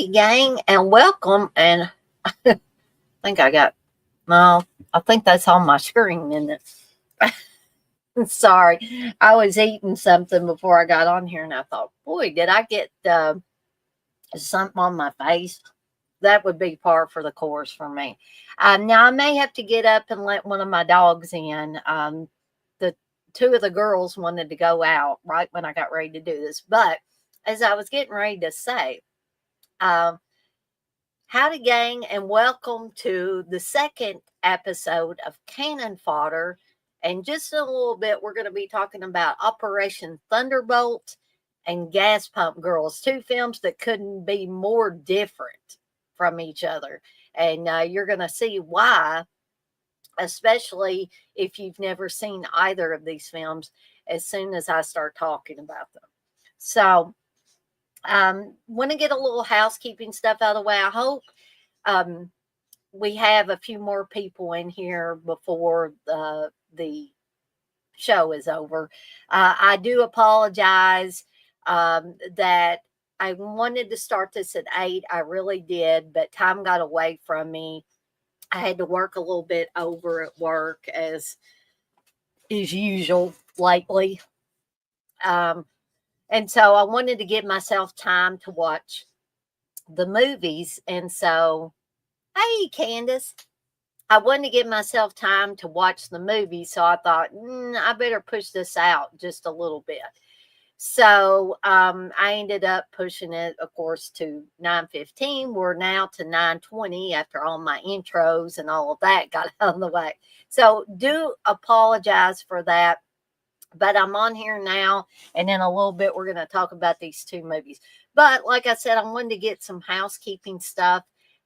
Howdy, gang, and welcome. And I think I got, no, I think that's on my screen, isn't it? Sorry, I was eating something before I got on here, and I thought, boy, did I get something on my face? That would be par for the course for me. Now, I may have to get up and let one of my dogs in. The two of the girls wanted to go out right when I got ready to do this. But as I was getting ready to say, um, howdy, gang, and welcome to the second episode of Cannon Fodder. And just in a little bit, we're going to be talking about Operation Thunderbolt and Gas Pump Girls, two films that couldn't be more different from each other. And you're going to see why, especially if you've never seen either of these films, as soon as I start talking about them. So, want to get a little housekeeping stuff out of the way. I hope we have a few more people in here before the show is over. I do apologize that I wanted to start this at 8. I really did, but time got away from me. I had to work a little bit over at work, as is usual lately. And so I wanted to give myself time to watch the movies. And so, hey, Candace, I wanted to give myself time to watch the movie. So I thought, I better push this out just a little bit. So I ended up pushing it, of course, to 9:15. We're now to 9:20 after all my intros and all of that got out of the way. So do apologize for that. But I'm on here now, and in a little bit, we're going to talk about these two movies. But like I said, I wanted to get some housekeeping stuff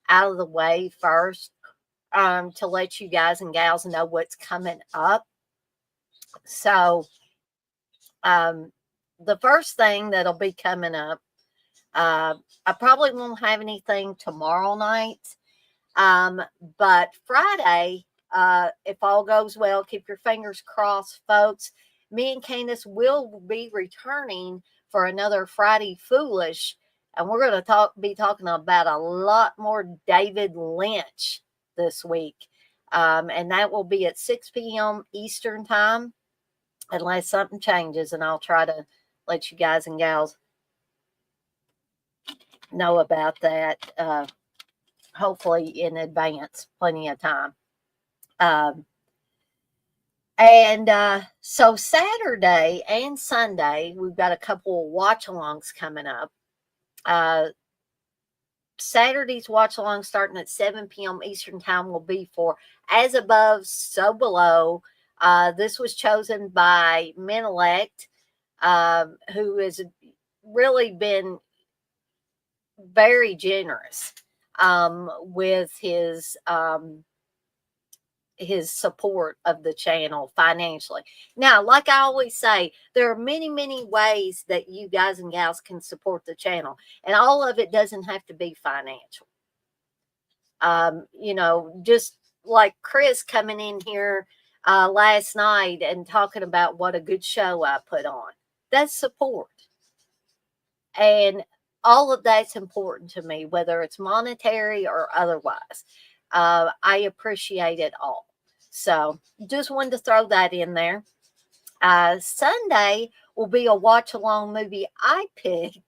out of the way first, to let you guys and gals know what's coming up. So, the first thing that'll be coming up, I probably won't have anything tomorrow night, but Friday, if all goes well, keep your fingers crossed, folks. Me and Candace will be returning for another Friday Foolish, and we're going to be talking about a lot more David Lynch this week, and that will be at 6 p.m. Eastern time, unless something changes, and I'll try to let you guys and gals know about that, hopefully in advance, plenty of time. So Saturday and Sunday, we've got a couple of watch-alongs coming up. Saturday's watch-along starting at 7 p.m. Eastern time will be for As Above, So Below. This was chosen by Menelect, who has really been very generous with his support of the channel financially. Now, like I always say, there are many, many ways that you guys and gals can support the channel, and all of it doesn't have to be financial. Just like Chris coming in here last night and talking about what a good show I put on. That's support. And all of that's important to me, whether it's monetary or otherwise. I appreciate it all. So just wanted to throw that in there. Sunday will be a watch-along movie I picked.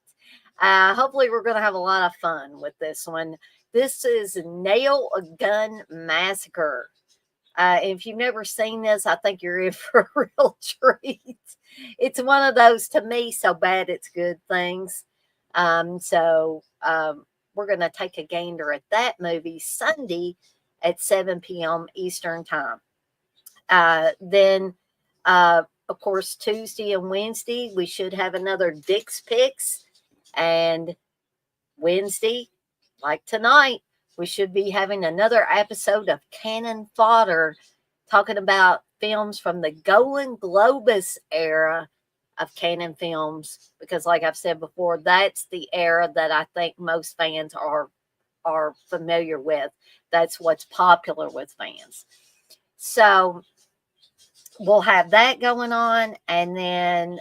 Hopefully we're going to have a lot of fun with this one. This is Nail a Gun Massacre. If you've never seen this, I think you're in for a real treat. It's one of those, to me, so bad it's good things. So we're going to take a gander at that movie Sunday at 7 p.m. Eastern time. Then, of course, Tuesday and Wednesday, we should have another Dick's Picks. And Wednesday, like tonight, we should be having another episode of Cannon Fodder, talking about films from the Golan-Globus era of Cannon films, because like I've said before, that's the era that I think most fans are familiar with. That's what's popular with fans. So we'll have that going on. And then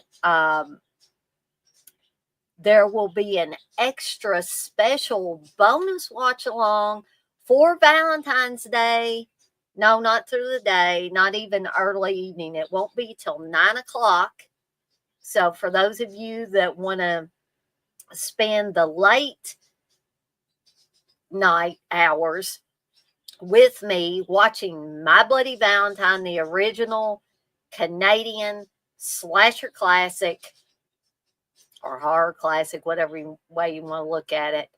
there will be an extra special bonus watch along for Valentine's Day. No, not through the day, not even early evening. It won't be till 9 o'clock. So for those of you that want to spend the late night hours with me watching My Bloody Valentine, the original Canadian slasher classic or horror classic, whatever way you want to look at it,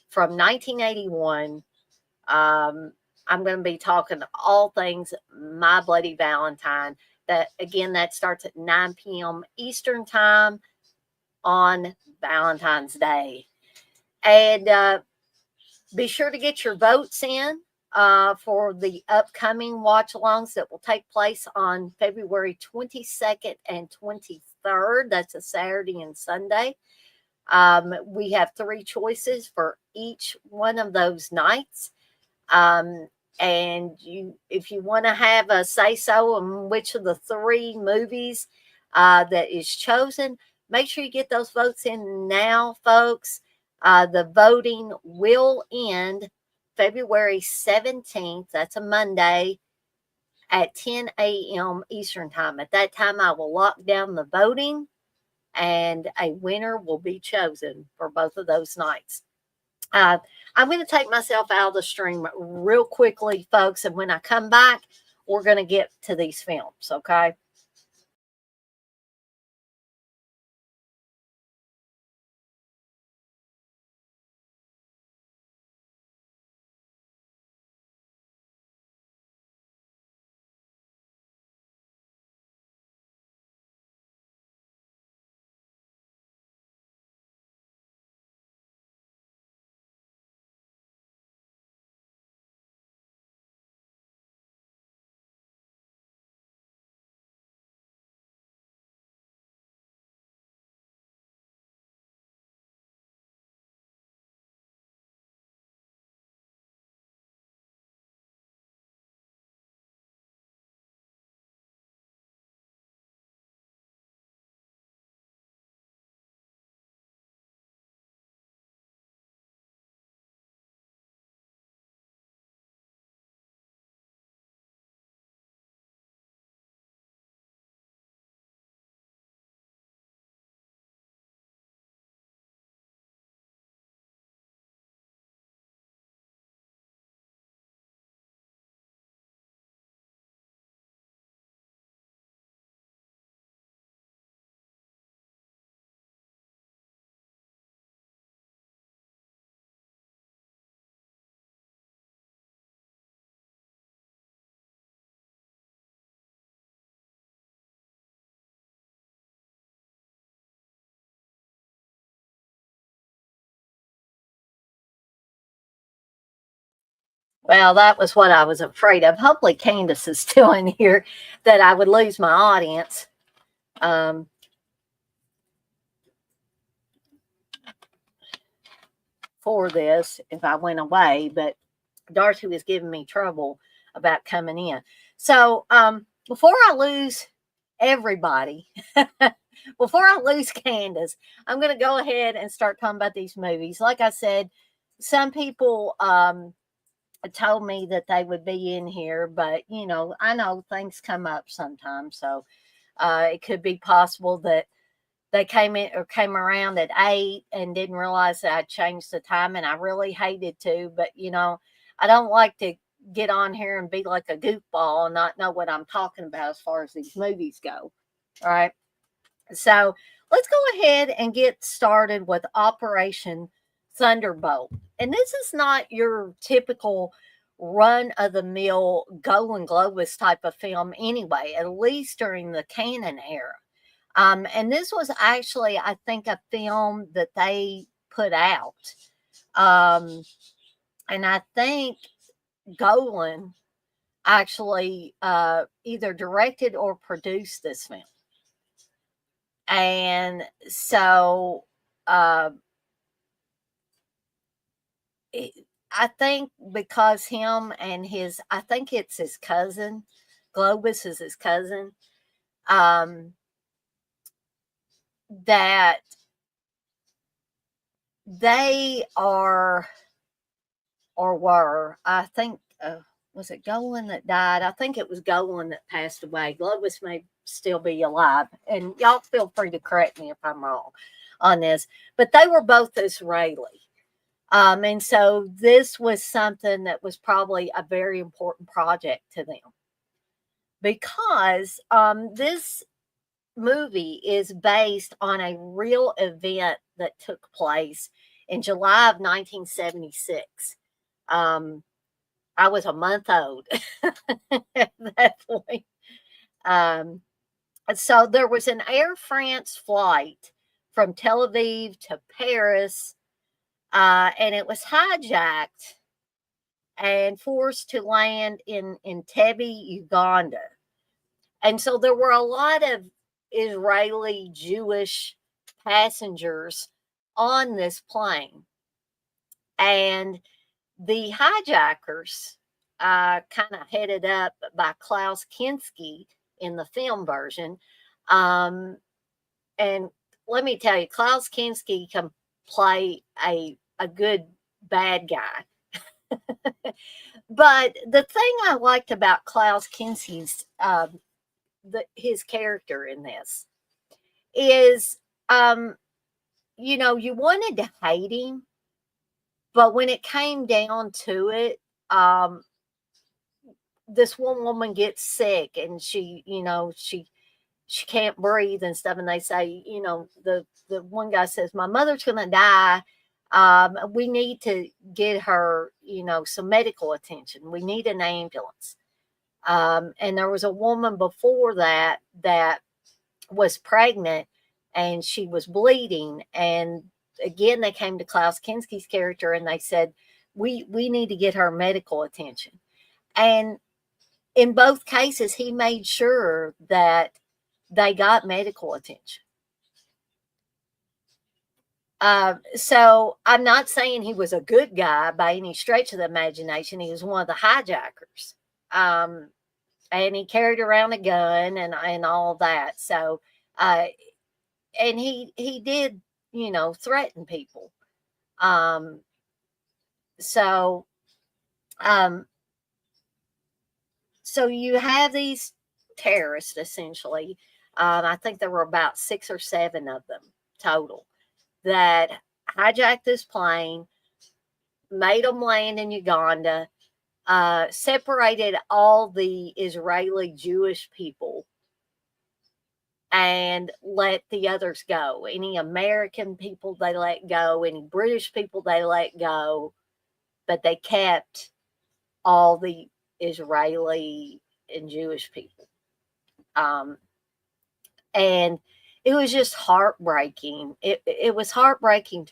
from 1981. I'm going to be talking all things My Bloody Valentine. That starts at 9 p.m. Eastern Time on Valentine's Day. And be sure to get your votes in for the upcoming watch alongs that will take place on February 22nd and 23rd. That's a Saturday and Sunday. We have 3 choices for each one of those nights. And if you want to have a say so on which of the 3 movies that is chosen, make sure you get those votes in now, folks. The voting will end February 17th. That's a Monday at 10 a.m. Eastern Time. At that time, I will lock down the voting and a winner will be chosen for both of those nights. I'm going to take myself out of the stream real quickly, folks. And when I come back, we're going to get to these films, okay? Well, that was what I was afraid of. Hopefully, Candace is still in here, that I would lose my audience for this if I went away. But Darcy was giving me trouble about coming in. So before I lose everybody, before I lose Candace, I'm going to go ahead and start talking about these movies. Like I said, some people told me that they would be in here, but I know things come up sometimes, so it could be possible that they came around at 8 and didn't realize that I changed the time, and I really hated to, but I don't like to get on here and be like a goofball and not know what I'm talking about as far as these movies go. All right. So let's go ahead and get started with Operation Thunderbolt. And this is not your typical run of the mill Golan-Globus type of film anyway, at least during the Canon era. And this was actually, I think, a film that they put out. And I think Golan actually either directed or produced this film. And so I think because him and I think it's his cousin, Globus is his cousin, that they are or were, I think, was it Golan that died? I think it was Golan that passed away. Globus may still be alive. And y'all feel free to correct me if I'm wrong on this. But they were both Israeli. And so this was something that was probably a very important project to them because this movie is based on a real event that took place in July of 1976. I was a month old at that point. Um, so there was an Air France flight from Tel Aviv to Paris, and it was hijacked and forced to land in Entebbe, Uganda. And so there were a lot of Israeli Jewish passengers on this plane. And the hijackers, kind of headed up by Klaus Kinski in the film version. Um, and let me tell you, Klaus Kinski can play a good bad guy. But the thing I liked about Klaus Kinski's his character in this is, you wanted to hate him, but when it came down to it, this one woman gets sick and she can't breathe and stuff, and they say, the one guy says, my mother's gonna die. We need to get her, some medical attention. We need an ambulance. And there was a woman before that was pregnant and she was bleeding. And again, they came to Klaus Kinski's character and they said, we need to get her medical attention. And in both cases, he made sure that they got medical attention. So I'm not saying he was a good guy by any stretch of the imagination. He was one of the hijackers. And he carried around a gun and all that. So, and he did, threaten people. So, um, so you have these terrorists essentially. I think there were about 6 or 7 of them total that hijacked this plane, made them land in Uganda, separated all the Israeli Jewish people and let the others go. Any American people they let go, any British people they let go, but they kept all the Israeli and Jewish people. And it was just heartbreaking. It was heartbreaking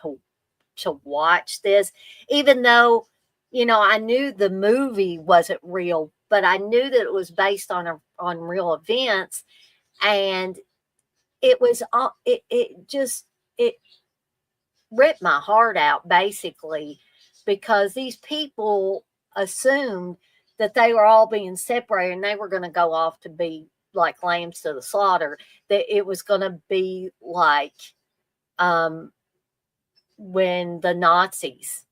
to watch this, even though, I knew the movie wasn't real, but I knew that it was based on real events. And it was, it ripped my heart out basically, because these people assumed that they were all being separated and they were going to go off to be like lambs to the slaughter, that it was going to be like, when the Nazis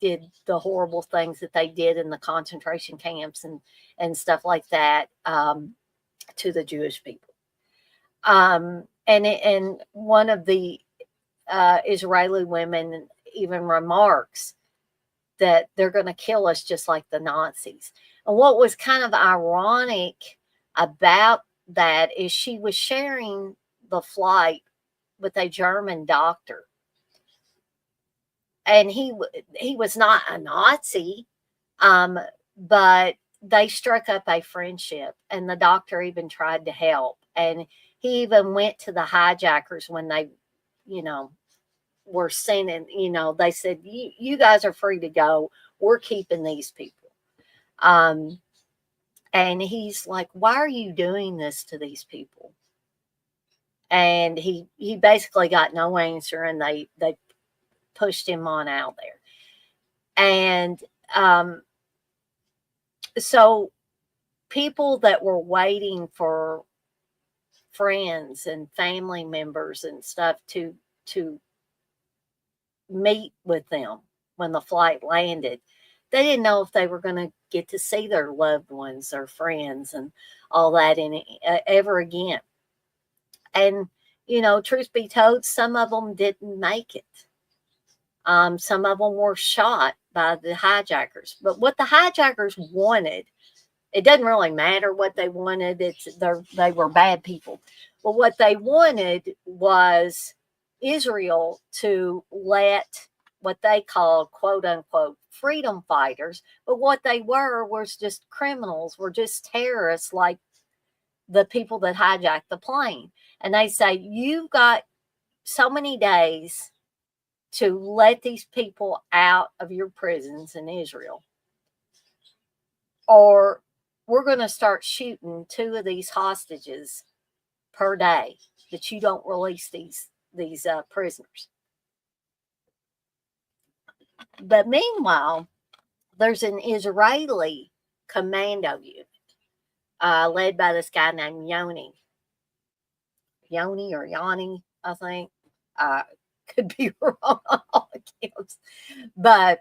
did the horrible things that they did in the concentration camps and stuff like that, to the Jewish people. And one of the Israeli women even remarks that they're going to kill us just like the Nazis. And what was kind of ironic about that is she was sharing the flight with a German doctor. And he was not a Nazi, but they struck up a friendship, and the doctor even tried to help. And he even went to the hijackers when they, were sending, they said, you guys are free to go. We're keeping these people. And he's like, why are you doing this to these people? And he basically got no answer, and they pushed him on out there. And so people that were waiting for friends and family members and stuff to meet with them when the flight landed. They didn't know if they were going to get to see their loved ones, their friends, and all that ever again. And, truth be told, some of them didn't make it. Some of them were shot by the hijackers. But what the hijackers wanted, it doesn't really matter what they wanted. They were bad people. But what they wanted was Israel to let what they called quote unquote freedom fighters, but what they were was just criminals, were just terrorists like the people that hijacked the plane. And they say, you've got so many days to let these people out of your prisons in Israel, or we're going to start shooting 2 of these hostages per day that you don't release these prisoners. But meanwhile, there's an Israeli commando unit led by this guy named Yoni or Yanni, I think. Could be wrong on all accounts. But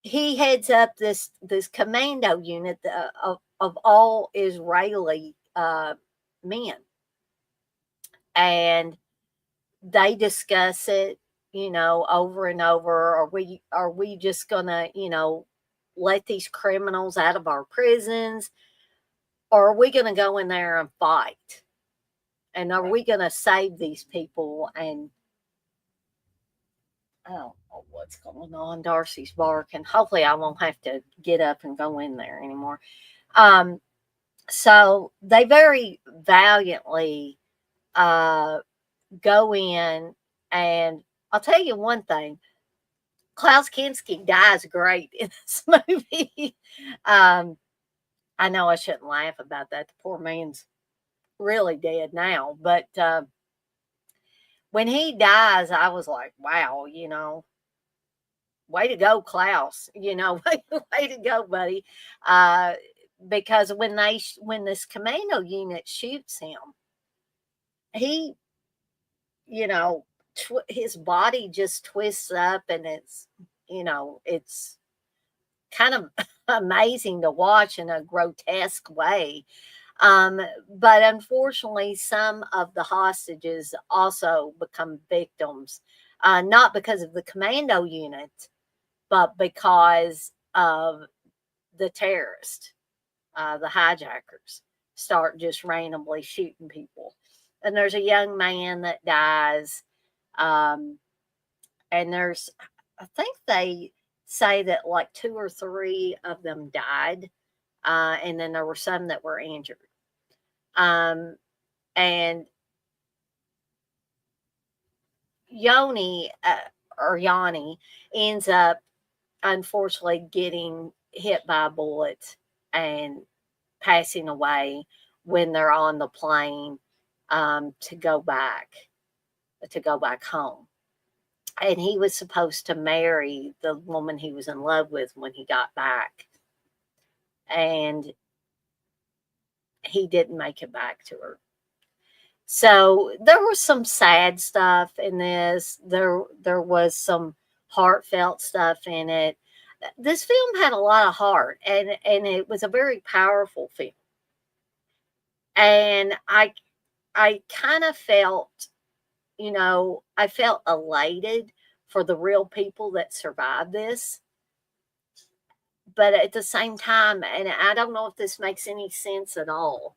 he heads up this commando unit of all Israeli men, and they discuss it, over and over. Are we just gonna, let these criminals out of our prisons, or are we gonna go in there and fight? And are we gonna save these people? And I don't know what's going on. Darcy's barking. Hopefully, I won't have to get up and go in there anymore. So they very valiantly go in, and I'll tell you one thing: Klaus Kinski dies great in this movie. I know I shouldn't laugh about that. The poor man's really dead now, but when he dies, I was like, wow, way to go, Klaus. Way to go, buddy. Because when this commando unit shoots him, he, his body just twists up, and it's kind of amazing to watch in a grotesque way. But unfortunately, some of the hostages also become victims, not because of the commando unit, but because of the terrorists, the hijackers, start just randomly shooting people. And there's a young man that dies. And I think they say that like 2 or 3 of them died. And then there were some that were injured. And Yanni ends up unfortunately getting hit by a bullet and passing away when they're on the plane to go back home. And he was supposed to marry the woman he was in love with when he got back, and he didn't make it back to her. So there was some sad stuff in this. There was some heartfelt stuff in it. This film had a lot of heart, and it was a very powerful film. And I kind of felt, I felt elated for the real people that survived this. But at the same time, and I don't know if this makes any sense at all,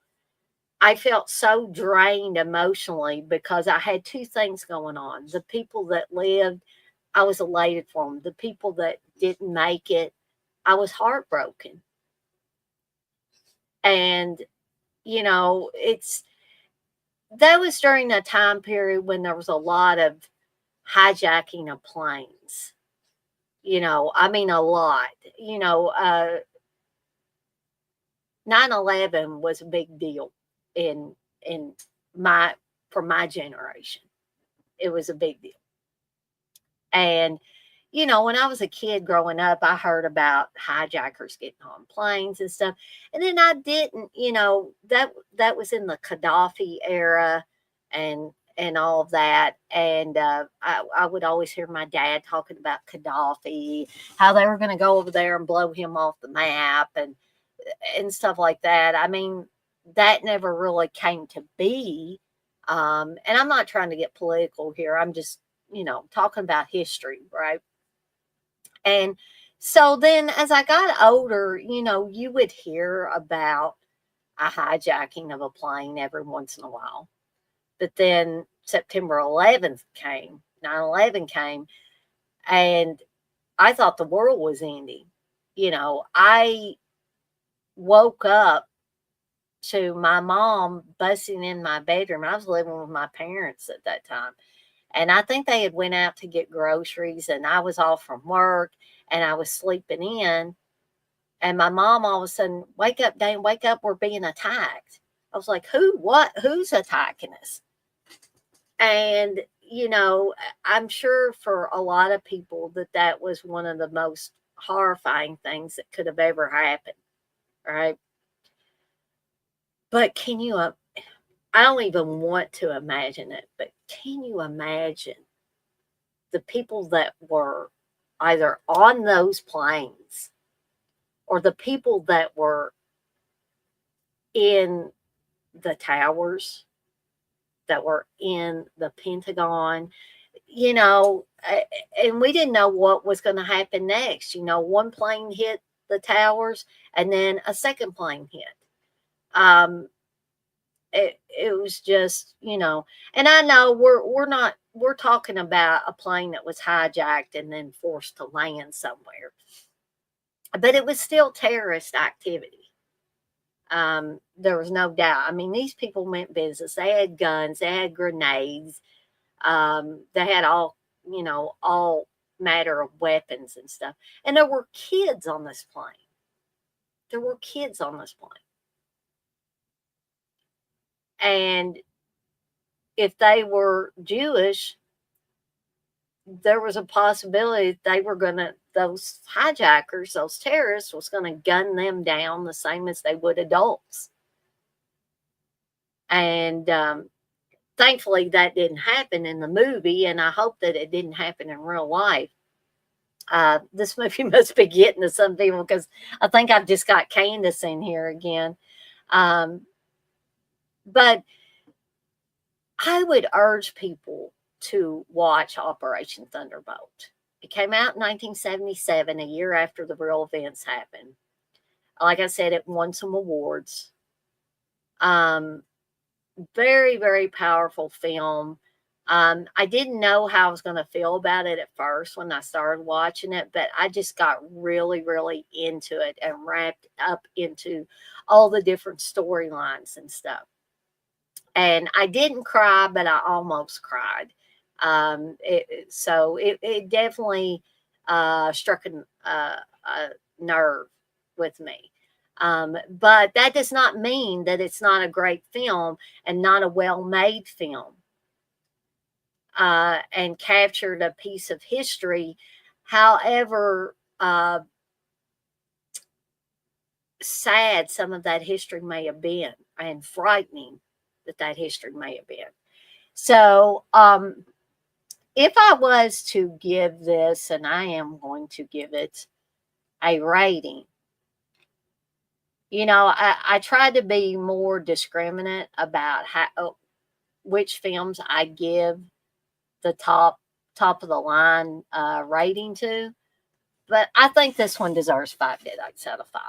I felt so drained emotionally because I had 2 things going on. The people that lived, I was elated for them. The people that didn't make it, I was heartbroken. And, that was during a time period when there was a lot of hijacking of planes. I mean, a lot. 9/11 was a big deal in for my generation. It was a big deal. And when I was a kid growing up, I heard about hijackers getting on planes and stuff. And then I didn't, that was in the Gaddafi era, and and all of that. And I would always hear my dad talking about Gaddafi, how they were going to go over there and blow him off the map, and stuff like that. I mean, that never really came to be. And I'm not trying to get political here. I'm just, talking about history, right? And so then as I got older, you would hear about a hijacking of a plane every once in a while. But then September 11th came, 9/11 came, and I thought the world was ending. I woke up to my mom busting in my bedroom. I was living with my parents at that time. And I think they had went out to get groceries, and I was off from work, and I was sleeping in. And my mom all of a sudden, wake up, Dane, wake up, we're being attacked. I was like, who, what, who's attacking us? And, I'm sure for a lot of people that was one of the most horrifying things that could have ever happened, right? But I don't even want to imagine it, but can you imagine the people that were either on those planes or the people that were in the towers, that were in the Pentagon, and we didn't know what was going to happen next. One plane hit the towers and then a second plane hit. Um, it was just, and I know we're talking about a plane that was hijacked and then forced to land somewhere, but it was still terrorist activity. There was no doubt. I mean, these people meant business. They had guns, they had grenades, they had all matter of weapons and stuff. And there were kids on this plane. There were kids on this plane. And if they were Jewish, there was a possibility those hijackers, those terrorists, was going to gun them down the same as they would adults. And thankfully, that didn't happen in the movie, and I hope that it didn't happen in real life. This movie must be getting to some people because I think I've just got Candace in here again. But I would urge people to watch Operation Thunderbolt. It came out in 1977, a year after the real events happened. Like I said, it won some awards. Very, very powerful film. I didn't know how I was going to feel about it at first when I started watching it, but I just got really, really into it and wrapped up into all the different storylines and stuff. And I didn't cry, but I almost cried. So it definitely struck a nerve with me. But that does not mean that it's not a great film and not a well-made film, and captured a piece of history. However, sad some of that history may have been, and frightening that history may have been. So, if I was to give this, and I am going to give it a rating, I tried to be more discriminate about which films I give the top of the line rating to, but I think this one deserves 5 deadites out of 5.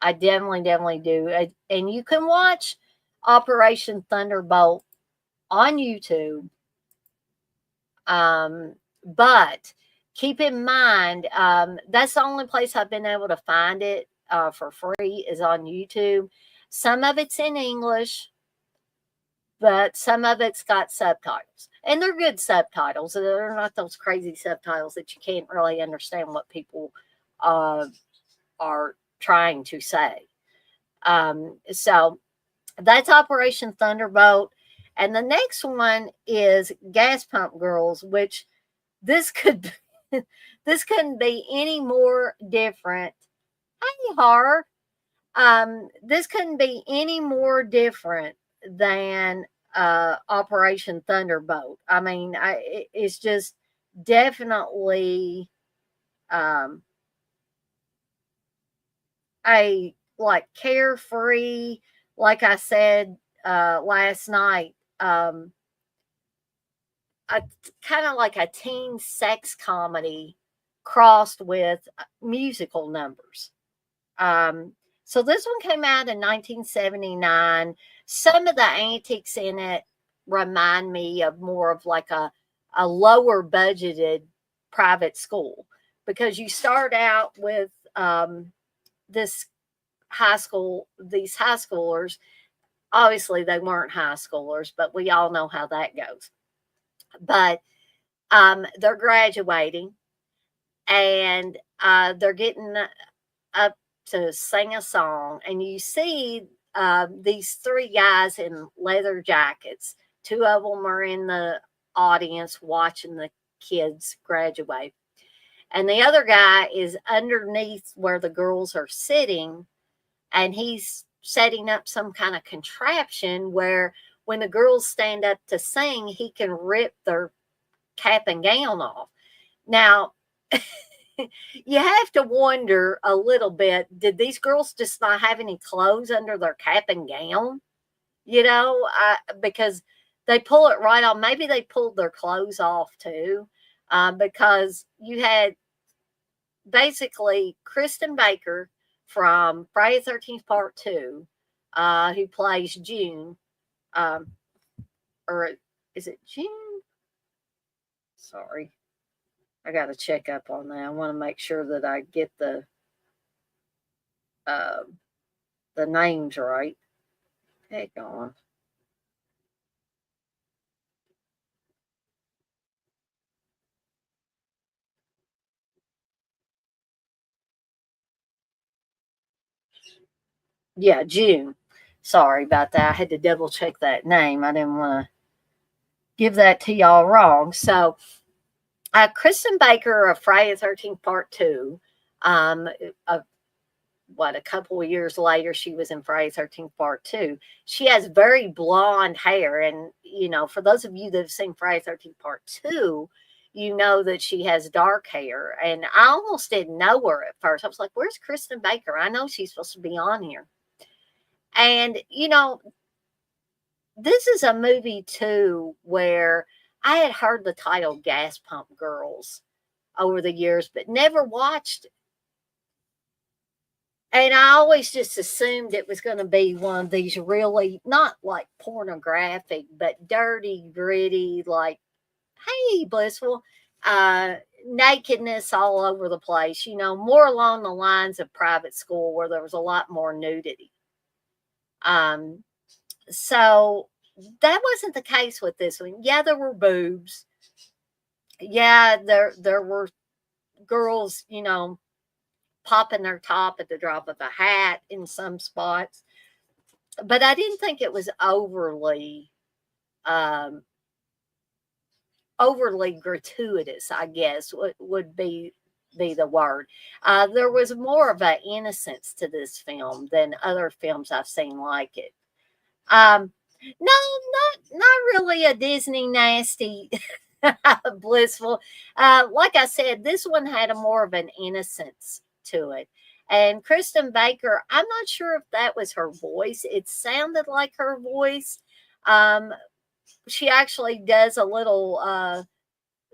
I definitely do. And you can watch Operation Thunderbolt on YouTube. But keep in mind, that's the only place I've been able to find it for free is on YouTube. Some of it's in English, but some of it's got subtitles. And they're good subtitles. They're not those crazy subtitles that you can't really understand what people are trying to say. So that's Operation Thunderbolt. And the next one is Gas Pump Girls, which this couldn't be any more different. Hey, horror. This couldn't be any more different than Operation Thunderbolt. I mean, it's just definitely um, a like carefree, like I said last night, a kind of like a teen sex comedy crossed with musical numbers. Um, so this one came out in 1979. Some of the antics in it remind me of more of like a lower budgeted private school, because you start out with this these high schoolers. Obviously, they weren't high schoolers, but we all know how that goes. But they're graduating, and they're getting up to sing a song, and you see these three guys in leather jackets. Two of them are in the audience watching the kids graduate, and the other guy is underneath where the girls are sitting, and he's setting up some kind of contraption where when the girls stand up to sing, he can rip their cap and gown off. Now, you have to wonder a little bit, did these girls just not have any clothes under their cap and gown? Because they pull it right on. Maybe they pulled their clothes off too, because you had basically Kristen Baker from Friday the 13th Part 2, who plays June, um, or is it June? Sorry. I got to check up on that. I want to make sure that I get uh, the names right. Heck on. Yeah, June. Sorry about that. I had to double check that name. I didn't want to give that to y'all wrong. So, Kristen Baker of Friday the 13th Part 2, um, uh, a couple of years later, she was in Friday the 13th Part 2. She has very blonde hair. And, for those of you that have seen Friday the 13th Part 2, you know that she has dark hair. And I almost didn't know her at first. I was like, where's Kristen Baker? I know she's supposed to be on here. And, this is a movie too where I had heard the title Gas Pump Girls over the years, but never watched it. And I always just assumed it was going to be one of these really, not like pornographic, but dirty, gritty, like, hey, Blissful, uh, nakedness all over the place, more along the lines of Private School where there was a lot more nudity. Um, so that wasn't the case with this one. Yeah, there were boobs. Yeah, there were girls, popping their top at the drop of a hat in some spots. But I didn't think it was um, overly gratuitous, I guess would be the word. There was more of an innocence to this film than other films I've seen like it. Um, no, not really a Disney nasty blissful. Like I said, this one had a more of an innocence to it. And Kristen Baker, I'm not sure if that was her voice. It sounded like her voice. Um, she actually does a little.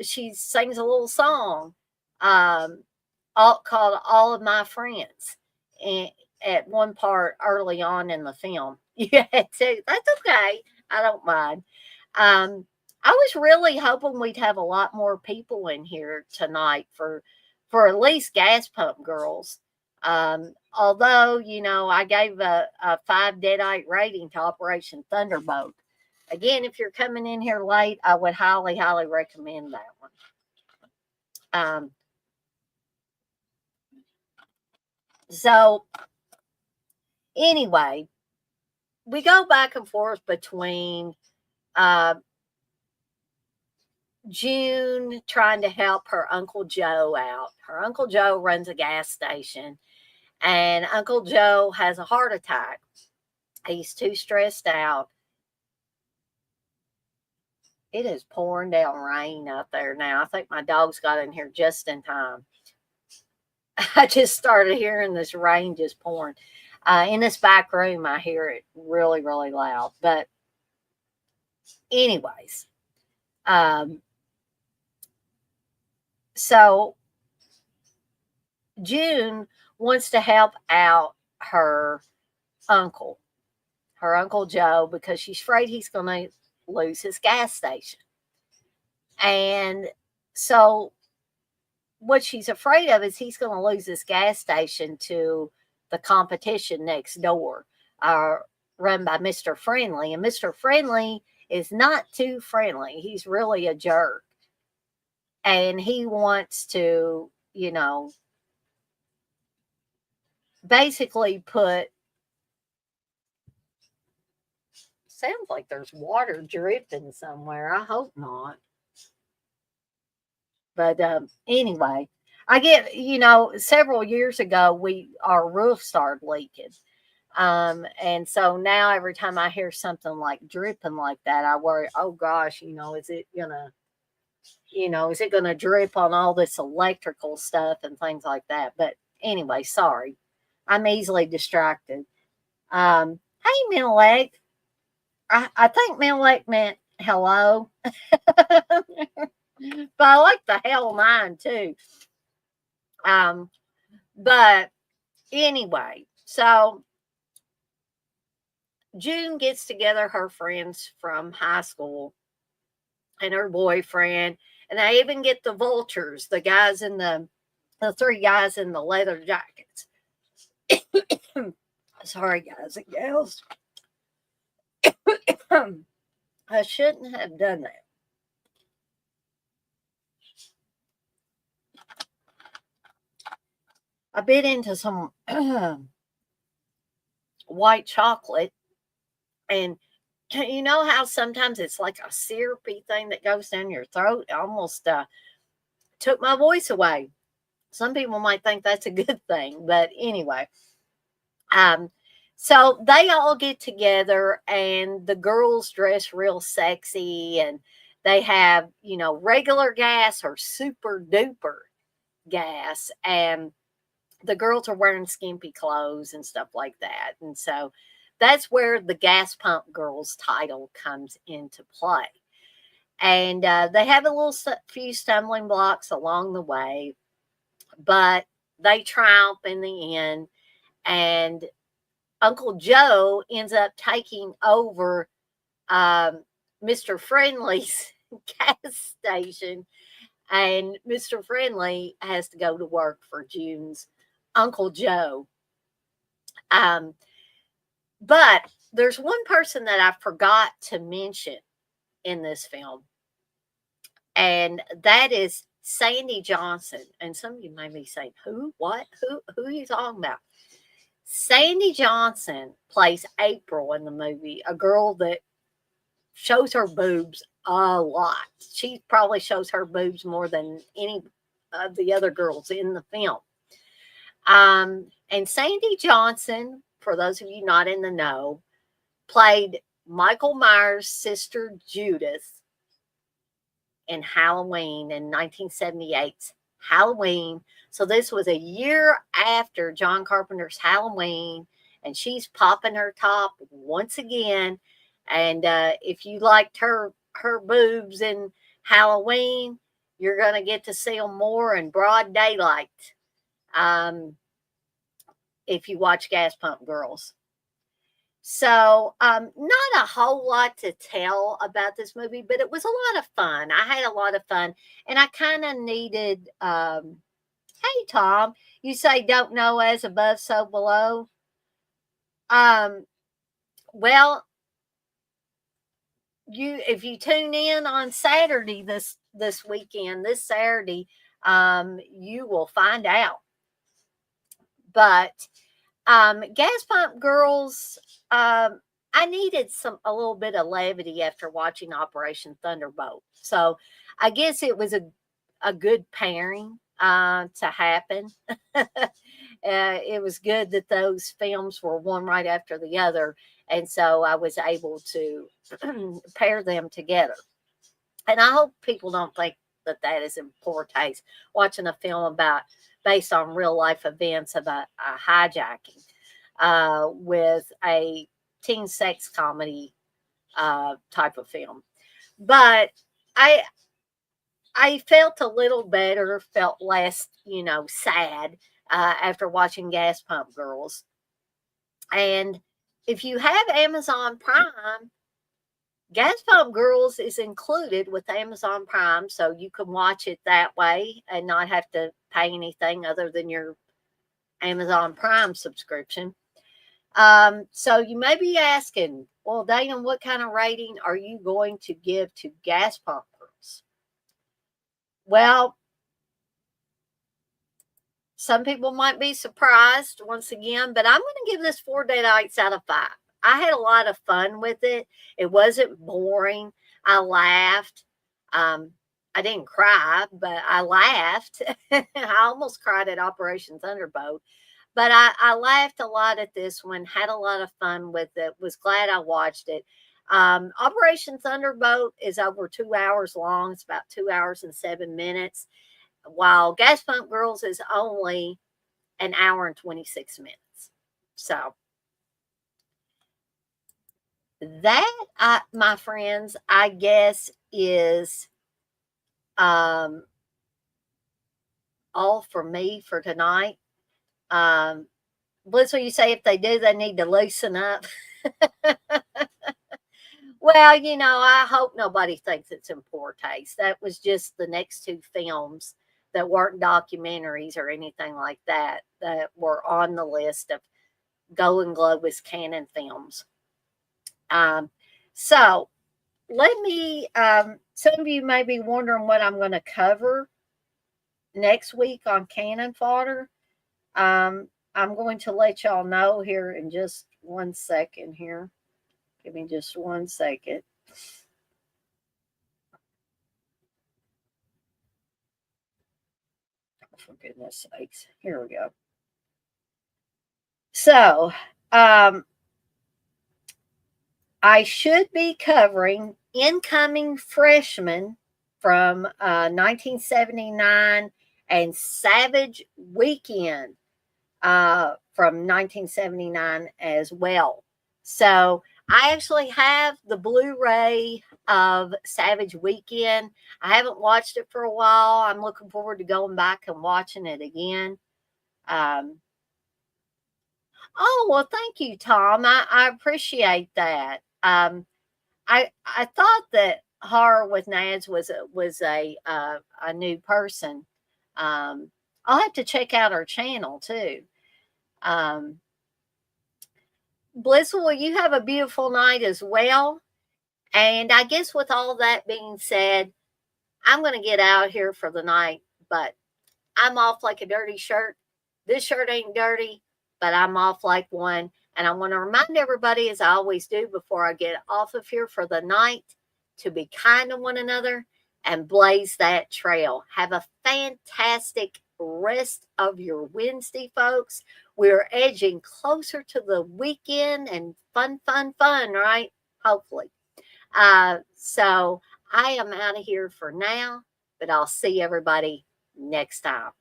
She sings a little song, um, called "All of My Friends," and at one part early on in the film. Yeah, so that's okay. I don't mind. Um, I was really hoping we'd have a lot more people in here tonight for at least Gas Pump Girls. Although, I gave a 5 deadite rating to Operation Thunderbolt. Again, if you're coming in here late, I would highly, highly recommend that one. Um, so anyway, we go back and forth between uh, June trying to help her Uncle Joe out. Her Uncle Joe runs a gas station, and Uncle Joe has a heart attack. He's too stressed out. It is pouring down rain out there now. I think my dogs got in here just in time. I just started hearing this rain just pouring. In this back room, I hear it really, really loud. But, anyways, um, so June wants to help out uncle, her Uncle Joe, because she's afraid he's going to lose his gas station. And so what she's afraid of is he's going to lose his gas station to the competition next door, run by Mr. Friendly. And Mr. Friendly is not too friendly. He's really a jerk. And he wants to, basically sounds like there's water dripping somewhere. I hope not. But anyway, I get, several years ago, our roof started leaking. And so now every time I hear something like dripping like that, I worry, oh gosh, is it gonna drip on all this electrical stuff and things like that? But anyway, sorry. I'm easily distracted. Hey, Milek. I think Milek meant hello. But I like the hell mine too. But anyway, so June gets together her friends from high school and her boyfriend, and they even get the vultures, the guys in the three guys in the leather jackets. Sorry, guys and gals. I shouldn't have done that. I bit into some white chocolate, and you know how sometimes it's like a syrupy thing that goes down your throat? It almost took my voice away. Some people might think that's a good thing, but anyway. So they all get together, and the girls dress real sexy, and they have, regular gas or super duper gas, and the girls are wearing skimpy clothes and stuff like that. And so that's where the Gas Pump Girls title comes into play. And they have few stumbling blocks along the way, but they triumph in the end. And Uncle Joe ends up taking over Mr. Friendly's gas station, and Mr. Friendly has to go to work for June's Uncle Joe. But there's one person that I forgot to mention in this film, and that is Sandy Johnson. And some of you may be saying, who? What? Who are you talking about? Sandy Johnson plays April in the movie, a girl that shows her boobs a lot. She probably shows her boobs more than any of the other girls in the film. And Sandy Johnson, for those of you not in the know, played Michael Myers' sister Judith in Halloween in 1978's Halloween. So this was a year after John Carpenter's Halloween, and she's popping her top once again. And if you liked her boobs in Halloween, you're going to get to see them more in broad daylight if you watch Gas Pump Girls. So not a whole lot to tell about this movie, but it was a lot of fun. I had a lot of fun, and I kind of needed hey, Tom, you say don't know as above, so below. Well, if you tune in on Saturday this weekend, this Saturday, you will find out. But Gas Pump Girls, I needed a little bit of levity after watching Operation Thunderbolt. So I guess it was a good pairing to happen. It was good that those films were one right after the other. And so I was able to pair them together. And I hope people don't think that that is in poor taste, watching a film based on real life events of a hijacking with a teen sex comedy type of film. But I I felt a little better, felt less, sad after watching Gas Pump Girls. And if you have Amazon Prime, Gas Pump Girls is included with Amazon Prime, so you can watch it that way and not have to pay anything other than your Amazon Prime subscription. So you may be asking, well, Dana, what kind of rating are you going to give to Gas Pump Girls? Well, some people might be surprised once again, but I'm going to give this 4 deadites out of 5. I had a lot of fun with it. It wasn't boring. I laughed. I didn't cry, but I laughed. I almost cried at Operation Thunderbolt. But I laughed a lot at this one, had a lot of fun with it, was glad I watched it. Operation Thunderbolt is over 2 hours long. It's about 2 hours and 7 minutes, while Gas Pump Girls is only an hour and 26 minutes. So that, my friends, I guess is all for me for tonight. Bliss, will you say if they do, they need to loosen up? Well, I hope nobody thinks it's in poor taste. That was just the next 2 films that weren't documentaries or anything like that were on the list of Golan-Globus canon films. So let me, some of you may be wondering what I'm going to cover next week on Canon Fodder. I'm going to let y'all know here in just 1 second here. Give me just 1 second. For goodness sakes. Here we go. So, I should be covering Incoming Freshmen from 1979 and Savage Weekend from 1979 as well. So I actually have the Blu-ray of Savage Weekend. I haven't watched it for a while. I'm looking forward to going back and watching it again. Oh, well, thank you, Tom. I appreciate that. I thought that Horror with Nads was a new person. I'll have to check out her channel too. Blissful, you have a beautiful night as well. And I guess with all that being said, I'm going to get out here for the night, but I'm off like a dirty shirt. This shirt ain't dirty, but I'm off like one. And I want to remind everybody, as I always do before I get off of here for the night, to be kind to one another and blaze that trail. Have a fantastic rest of your Wednesday, folks. We're edging closer to the weekend and fun, right? Hopefully. So I am out of here for now, but I'll see everybody next time.